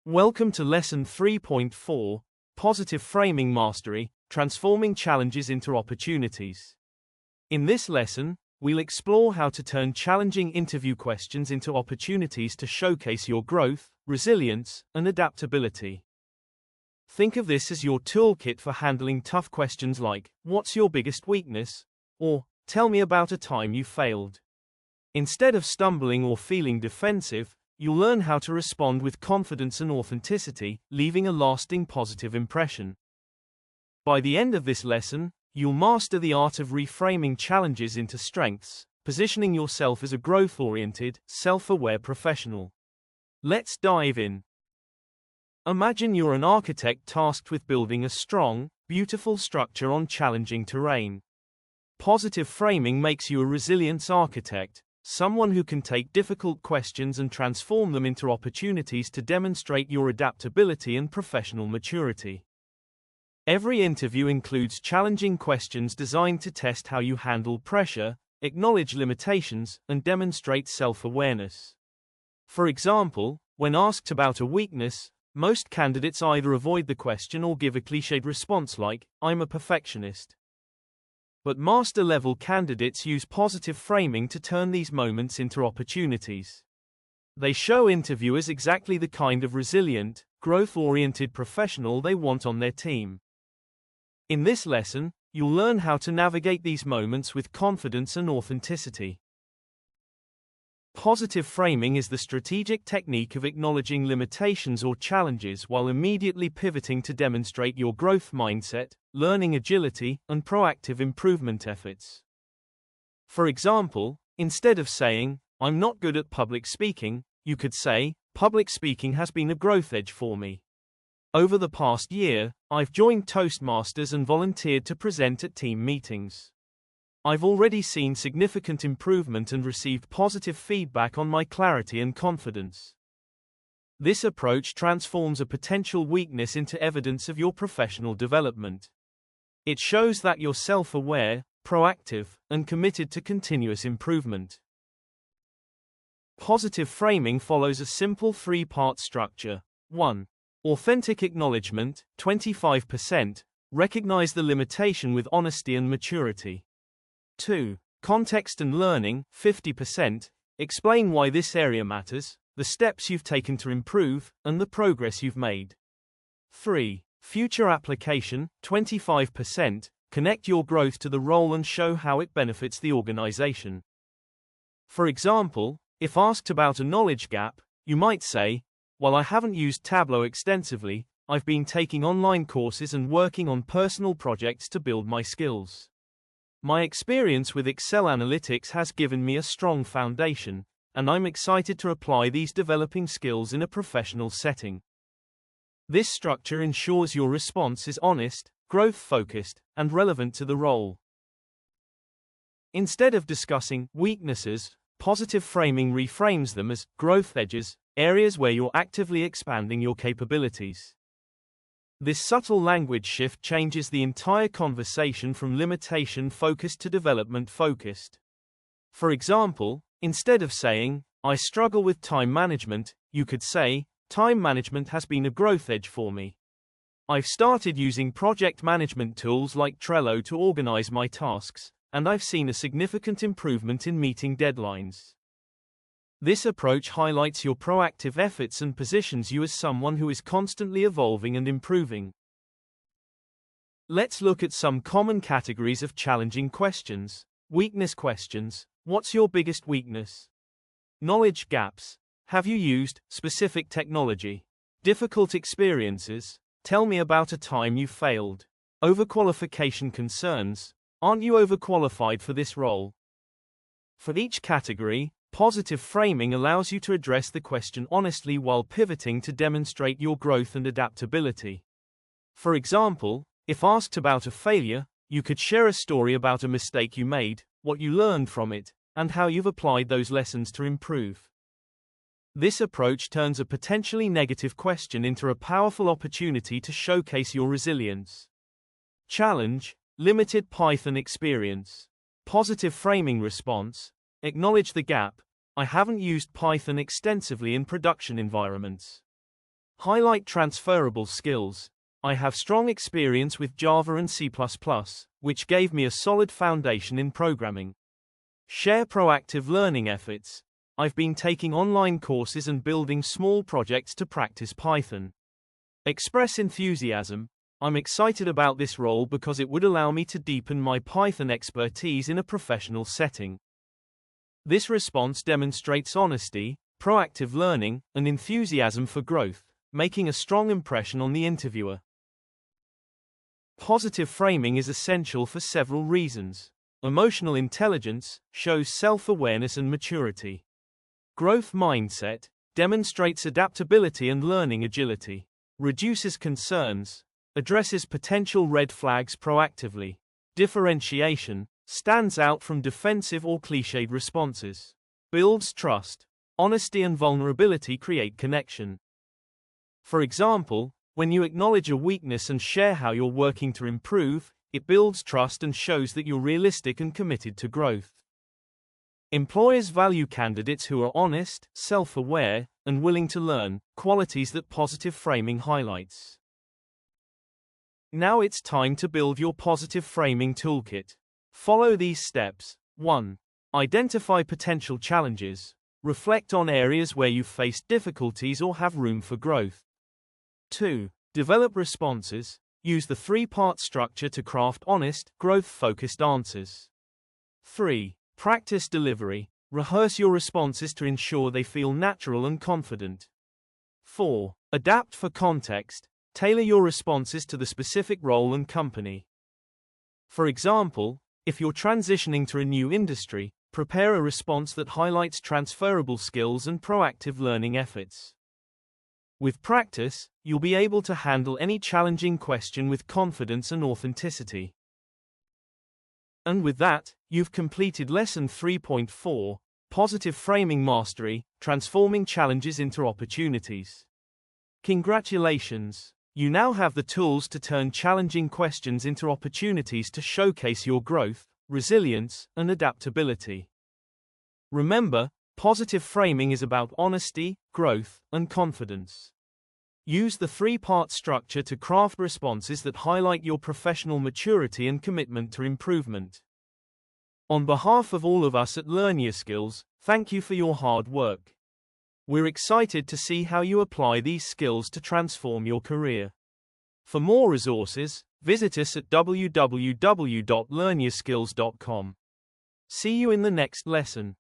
Welcome to Lesson 3.4, Positive Framing Mastery, Transforming Challenges into Opportunities. In this lesson, we'll explore how to turn challenging interview questions into opportunities to showcase your growth, resilience, and adaptability. Think of this as your toolkit for handling tough questions like, "What's your biggest weakness?" or "Tell me about a time you failed." Instead of stumbling or feeling defensive, you'll learn how to respond with confidence and authenticity, leaving a lasting positive impression. By the end of this lesson, you'll master the art of reframing challenges into strengths, positioning yourself as a growth-oriented, self-aware professional. Let's dive in. Imagine you're an architect tasked with building a strong, beautiful structure on challenging terrain. Positive framing makes you a resilience architect, someone who can take difficult questions and transform them into opportunities to demonstrate your adaptability and professional maturity. Every interview includes challenging questions designed to test how you handle pressure, acknowledge limitations, and demonstrate self-awareness. For example, when asked about a weakness, most candidates either avoid the question or give a cliched response like, "I'm a perfectionist." But master-level candidates use positive framing to turn these moments into opportunities. They show interviewers exactly the kind of resilient, growth-oriented professional they want on their team. In this lesson, you'll learn how to navigate these moments with confidence and authenticity. Positive framing is the strategic technique of acknowledging limitations or challenges while immediately pivoting to demonstrate your growth mindset, learning agility, and proactive improvement efforts. For example, instead of saying, "I'm not good at public speaking," you could say, "Public speaking has been a growth edge for me. Over the past year, I've joined Toastmasters and volunteered to present at team meetings. I've already seen significant improvement and received positive feedback on my clarity and confidence." This approach transforms a potential weakness into evidence of your professional development. It shows that you're self-aware, proactive, and committed to continuous improvement. Positive framing follows a simple three-part structure. 1. Authentic acknowledgement, 25%, recognize the limitation with honesty and maturity. 2. Context and learning, 50%, explain why this area matters, the steps you've taken to improve, and the progress you've made. 3. Future application, 25%, connect your growth to the role and show how it benefits the organization. For example, if asked about a knowledge gap, you might say, "While I haven't used Tableau extensively, I've been taking online courses and working on personal projects to build my skills. My experience with Excel analytics has given me a strong foundation, and I'm excited to apply these developing skills in a professional setting." This structure ensures your response is honest, growth-focused, and relevant to the role. Instead of discussing weaknesses, positive framing reframes them as growth edges, areas where you're actively expanding your capabilities. This subtle language shift changes the entire conversation from limitation-focused to development-focused. For example, instead of saying, "I struggle with time management," you could say, "Time management has been a growth edge for me. I've started using project management tools like Trello to organize my tasks, and I've seen a significant improvement in meeting deadlines." This approach highlights your proactive efforts and positions you as someone who is constantly evolving and improving. Let's look at some common categories of challenging questions. Weakness questions. What's your biggest weakness? Knowledge gaps. Have you used specific technology? Difficult experiences. Tell me about a time you failed. Overqualification concerns. Aren't you overqualified for this role? For each category, positive framing allows you to address the question honestly while pivoting to demonstrate your growth and adaptability. For example, if asked about a failure, you could share a story about a mistake you made, what you learned from it, and how you've applied those lessons to improve. This approach turns a potentially negative question into a powerful opportunity to showcase your resilience. Challenge: limited Python experience. Positive framing response: acknowledge the gap. I haven't used Python extensively in production environments. Highlight transferable skills. I have strong experience with Java and C++, which gave me a solid foundation in programming. Share proactive learning efforts. I've been taking online courses and building small projects to practice Python. Express enthusiasm. I'm excited about this role because it would allow me to deepen my Python expertise in a professional setting. This response demonstrates honesty, proactive learning, and enthusiasm for growth, making a strong impression on the interviewer. Positive framing is essential for several reasons. Emotional intelligence shows self-awareness and maturity. Growth mindset demonstrates adaptability and learning agility. Reduces concerns, addresses potential red flags proactively. Differentiation stands out from defensive or cliched responses. Builds trust. Honesty and vulnerability create connection. For example, when you acknowledge a weakness and share how you're working to improve, it builds trust and shows that you're realistic and committed to growth. Employers value candidates who are honest, self-aware, and willing to learn, qualities that positive framing highlights. Now it's time to build your positive framing toolkit. Follow these steps. 1. Identify potential challenges. Reflect on areas where you've faced difficulties or have room for growth. 2. Develop responses. Use the three-part structure to craft honest, growth-focused answers. 3. Practice delivery. Rehearse your responses to ensure they feel natural and confident. 4. Adapt for context. Tailor your responses to the specific role and company. For example, if you're transitioning to a new industry, prepare a response that highlights transferable skills and proactive learning efforts. With practice, you'll be able to handle any challenging question with confidence and authenticity. And with that, you've completed Lesson 3.4, Positive Framing Mastery, Transforming Challenges into Opportunities. Congratulations! You now have the tools to turn challenging questions into opportunities to showcase your growth, resilience, and adaptability. Remember, positive framing is about honesty, growth, and confidence. Use the three-part structure to craft responses that highlight your professional maturity and commitment to improvement. On behalf of all of us at LearnYa Skills, thank you for your hard work. We're excited to see how you apply these skills to transform your career. For more resources, visit us at www.learnyaskills.com. See you in the next lesson.